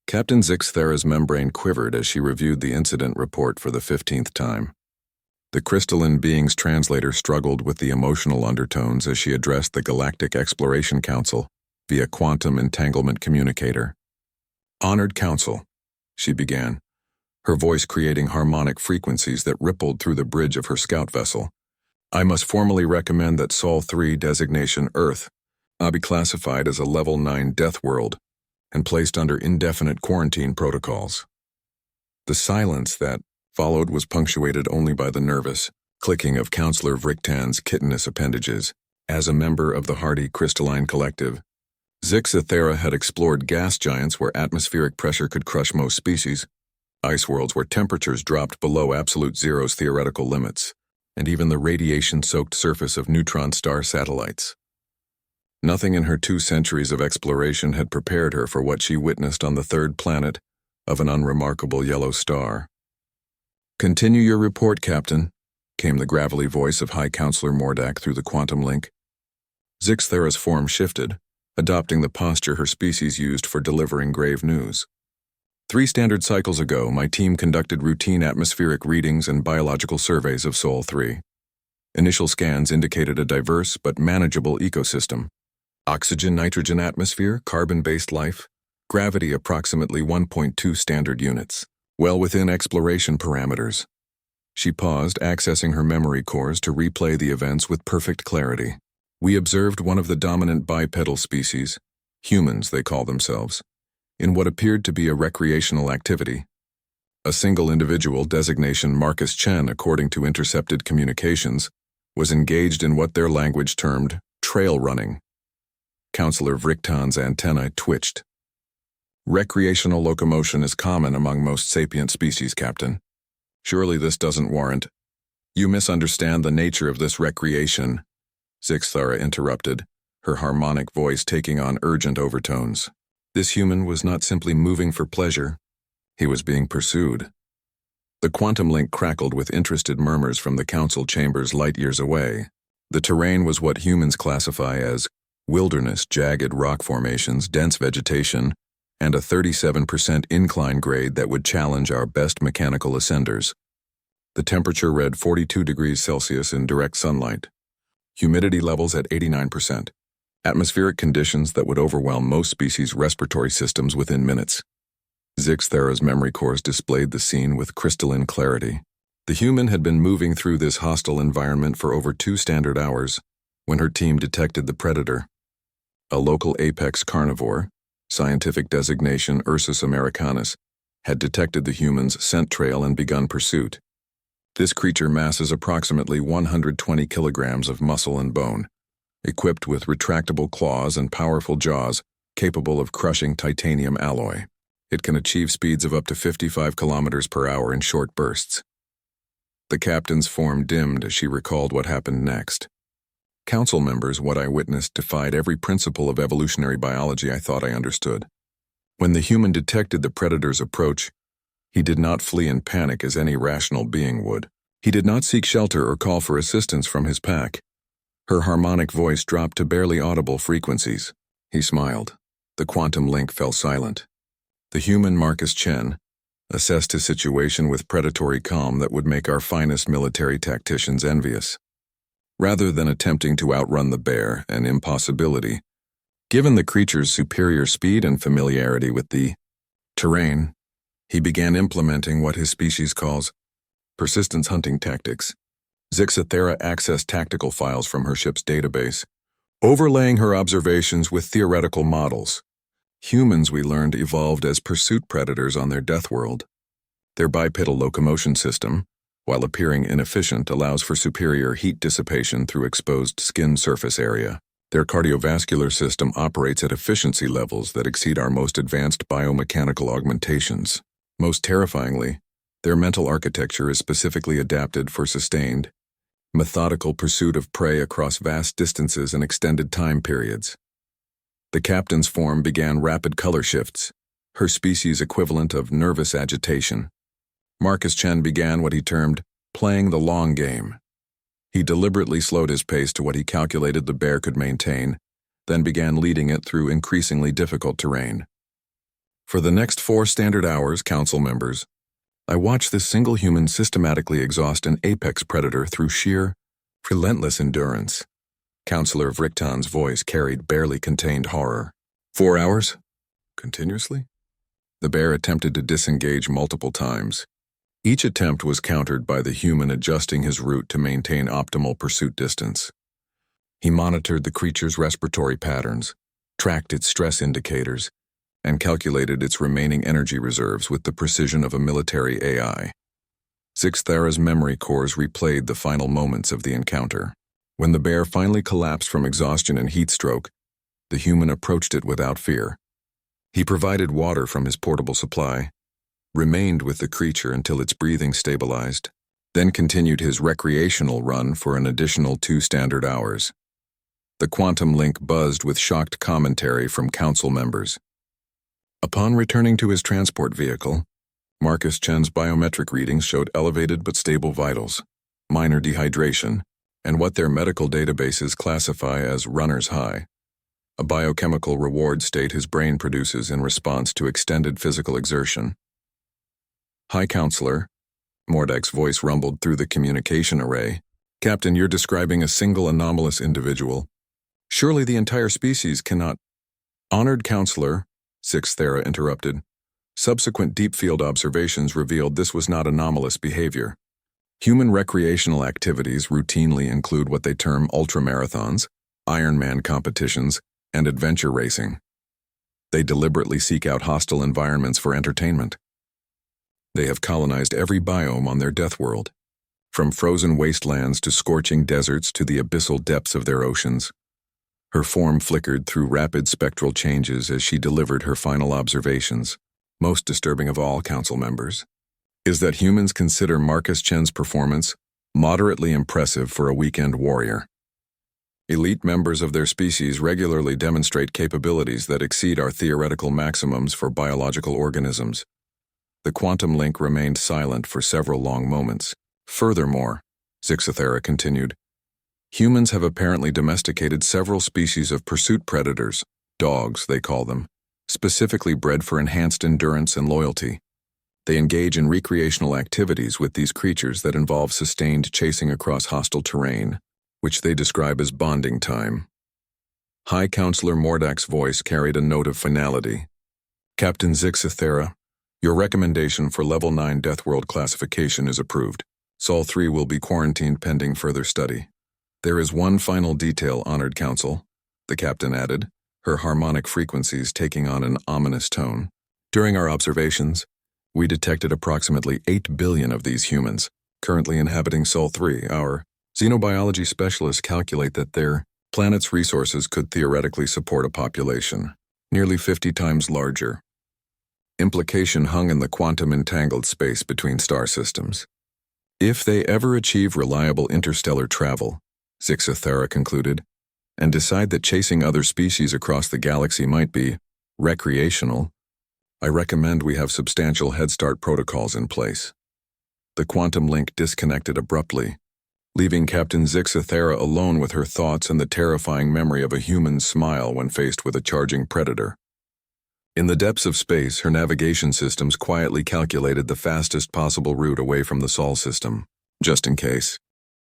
Captain Zixthera's membrane quivered as she reviewed the incident report for the 15th time. The crystalline being's translator struggled with the emotional undertones as she addressed the Galactic Exploration Council via quantum entanglement communicator. "Honored Council," she began, her voice creating harmonic frequencies that rippled through the bridge of her scout vessel. "I must formally recommend that Sol 3 designation Earth be classified as a Level 9 Deathworld and placed under indefinite quarantine protocols." The silence that followed was punctuated only by the nervous clicking of Counselor Vricktan's chitinous appendages. As a member of the hardy crystalline collective, Zixthera had explored gas giants where atmospheric pressure could crush most species, ice worlds where temperatures dropped below absolute zero's theoretical limits, and even the radiation-soaked surface of neutron star satellites. Nothing in her 2 centuries of exploration had prepared her for what she witnessed on the 3rd planet of an unremarkable yellow star. "Continue your report, Captain," came the gravelly voice of High Counselor Mordak through the quantum link. Zixthera's form shifted, adopting the posture her species used for delivering grave news. 3 standard cycles ago, my team conducted routine atmospheric readings and biological surveys of Sol 3. Initial scans indicated a diverse but manageable ecosystem. Oxygen-nitrogen atmosphere, carbon-based life, gravity approximately 1.2 standard units, well within exploration parameters. She paused, accessing her memory cores to replay the events with perfect clarity. We observed one of the dominant bipedal species, humans they call themselves, in what appeared to be a recreational activity. A single individual, designation Marcus Chen according to intercepted communications, was engaged in what their language termed trail running. Counselor Vricktan's antennae twitched. "Recreational locomotion is common among most sapient species, Captain. Surely this doesn't warrant—" "You misunderstand the nature of this recreation," Zixthera interrupted, her harmonic voice taking on urgent overtones. This human was not simply moving for pleasure, he was being pursued. The quantum link crackled with interested murmurs from the council chambers light years away. The terrain was what humans classify as wilderness, jagged rock formations, dense vegetation, and a 37% incline grade that would challenge our best mechanical ascenders. The temperature read 42 degrees Celsius in direct sunlight. Humidity levels at 89%. Atmospheric conditions that would overwhelm most species' respiratory systems within minutes. Zixthera's memory cores displayed the scene with crystalline clarity. The human had been moving through this hostile environment for over 2 standard hours when her team detected the predator. A local apex carnivore, scientific designation Ursus americanus, had detected the human's scent trail and begun pursuit. This creature masses approximately 120 kilograms of muscle and bone, equipped with retractable claws and powerful jaws capable of crushing titanium alloy. It can achieve speeds of up to 55 kilometers per hour in short bursts. The captain's form dimmed as she recalled what happened next. Council members, what I witnessed defied every principle of evolutionary biology I thought I understood. When the human detected the predator's approach, he did not flee in panic as any rational being would. He did not seek shelter or call for assistance from his pack. Her harmonic voice dropped to barely audible frequencies. He smiled. The quantum link fell silent. The human Marcus Chen assessed his situation with predatory calm that would make our finest military tacticians envious. Rather than attempting to outrun the bear, an impossibility, given the creature's superior speed and familiarity with the terrain, he began implementing what his species calls persistence hunting tactics. Zixthera accessed tactical files from her ship's database, overlaying her observations with theoretical models. Humans, we learned, evolved as pursuit predators on their death world. Their bipedal locomotion system, while appearing inefficient, allows for superior heat dissipation through exposed skin surface area. Their cardiovascular system operates at efficiency levels that exceed our most advanced biomechanical augmentations. Most terrifyingly, their mental architecture is specifically adapted for sustained, methodical pursuit of prey across vast distances and extended time periods. The captain's form began rapid color shifts, her species equivalent of nervous agitation. Marcus Chen began what he termed playing the long game. He deliberately slowed his pace to what he calculated the bear could maintain, then began leading it through increasingly difficult terrain. For the next 4 standard hours, council members, I watched this single human systematically exhaust an apex predator through sheer, relentless endurance. Counselor Vrichton's voice carried barely contained horror. 4 hours? Continuously? The bear attempted to disengage multiple times. Each attempt was countered by the human adjusting his route to maintain optimal pursuit distance. He monitored the creature's respiratory patterns, tracked its stress indicators, and calculated its remaining energy reserves with the precision of a military AI. Zixthera's memory cores replayed the final moments of the encounter. When the bear finally collapsed from exhaustion and heat stroke, the human approached it without fear. He provided water from his portable supply, remained with the creature until its breathing stabilized, then continued his recreational run for an additional 2 standard hours. The quantum link buzzed with shocked commentary from council members. Upon returning to his transport vehicle, Marcus Chen's biometric readings showed elevated but stable vitals, minor dehydration, and what their medical databases classify as runner's high, a biochemical reward state his brain produces in response to extended physical exertion. "Hi, Counselor," Mordek's voice rumbled through the communication array. "Captain, you're describing a single anomalous individual. Surely the entire species cannot—" "Honored Counselor," Zixthera interrupted. "Subsequent deep field observations revealed this was not anomalous behavior. Human recreational activities routinely include what they term ultramarathons, Ironman competitions, and adventure racing. They deliberately seek out hostile environments for entertainment. They have colonized every biome on their Deathworld, from frozen wastelands to scorching deserts to the abyssal depths of their oceans." Her form flickered through rapid spectral changes as she delivered her final observations. Most disturbing of all, council members, is that humans consider Marcus Chen's performance moderately impressive for a weekend warrior. Elite members of their species regularly demonstrate capabilities that exceed our theoretical maximums for biological organisms. The quantum link remained silent for several long moments. "Furthermore," Zixthera continued, "humans have apparently domesticated several species of pursuit predators, dogs they call them, specifically bred for enhanced endurance and loyalty. They engage in recreational activities with these creatures that involve sustained chasing across hostile terrain, which they describe as bonding time." High Counselor Mordek's voice carried a note of finality. "Captain Zixthera, your recommendation for Level 9 Deathworld classification is approved. Sol 3 will be quarantined pending further study. There is one final detail, Honored Council," the captain added, her harmonic frequencies taking on an ominous tone. "During our observations, we detected approximately 8 billion of these humans, currently inhabiting Sol 3. Our xenobiology specialists calculate that their planet's resources could theoretically support a population nearly 50 times larger. Implication hung in the quantum-entangled space between star systems. If they ever achieve reliable interstellar travel," Zixthera concluded, "and decide that chasing other species across the galaxy might be recreational, I recommend we have substantial Head Start protocols in place." The quantum link disconnected abruptly, leaving Captain Zixthera alone with her thoughts and the terrifying memory of a human smile when faced with a charging predator. In the depths of space, her navigation systems quietly calculated the fastest possible route away from the Sol system, just in case.